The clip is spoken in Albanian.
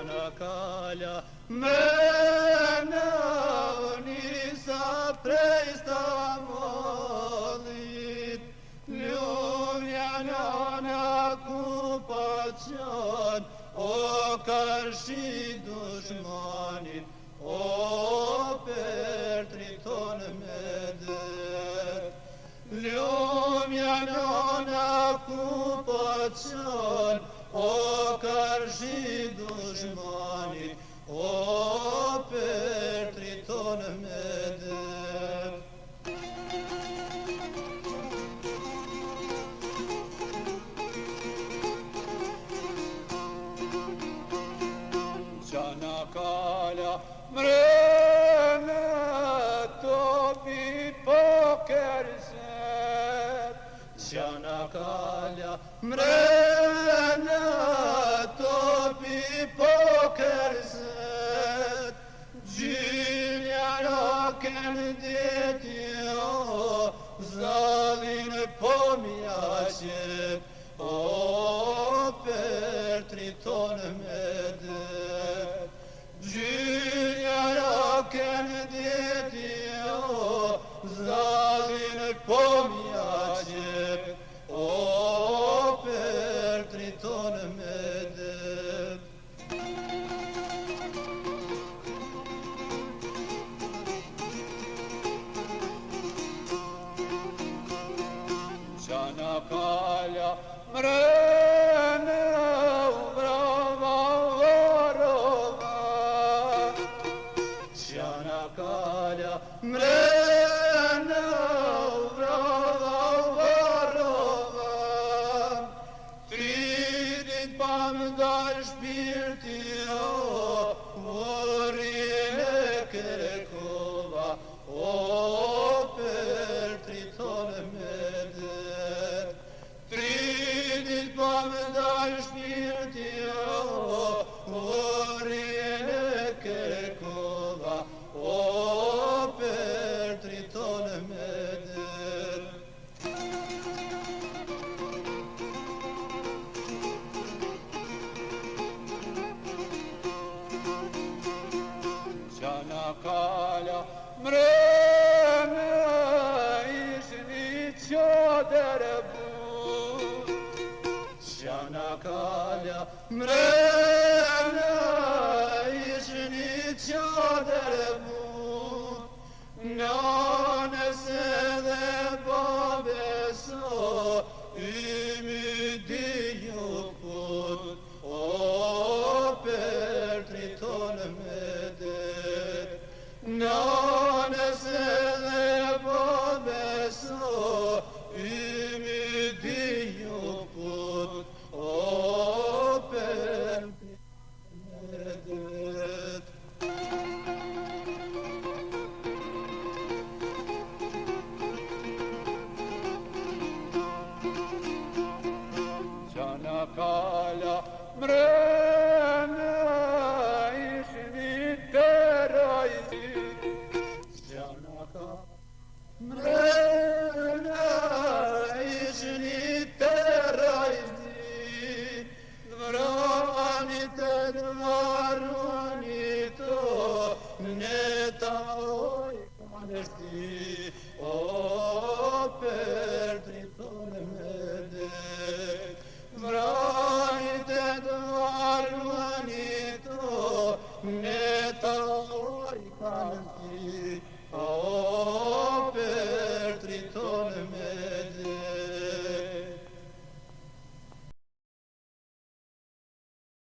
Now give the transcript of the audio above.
Çanakkale mrena nisa prej Stambollit, lumja nëna ku po qon, o karshi dushmanit, o pertrit ton me det. Lumja nëna ku po qon, o karshi dushmanit, o pertrit ton me det. Çanakkale mrena topi po kerset, Çanakkale mrena topi po kerset, gjylja roken ditjo, zallin po mjaqet, o pertrit ton me det. Gjylja roken ditjo, zallin po mjaqet, o pertrit ton me det. Çanakkale mrena ubrava varova, Çanakkale mrena ubrava varova, fridit pamdar shpirti o, vorine kërkova, o pertrit ton me det. Fridit pamdar shpirti o, vorine kërkova, o pertrit ton me det. Çanakkale mrena ishni qader but, Çanakkale mrena ishni qader but, nanës edhe babeso ümidi ju put, o pertrit ton me det. Nanës edhe babeso ümidi ju put, o pertrit me det. Çanakkale mrena ishni terajzi, Çanakkale mrena ishni terajzi, dvranit e dvarunit o, neta oj kanështi, o pertrit ton me det. Vranit e dvarunit o, neta oj kanështi,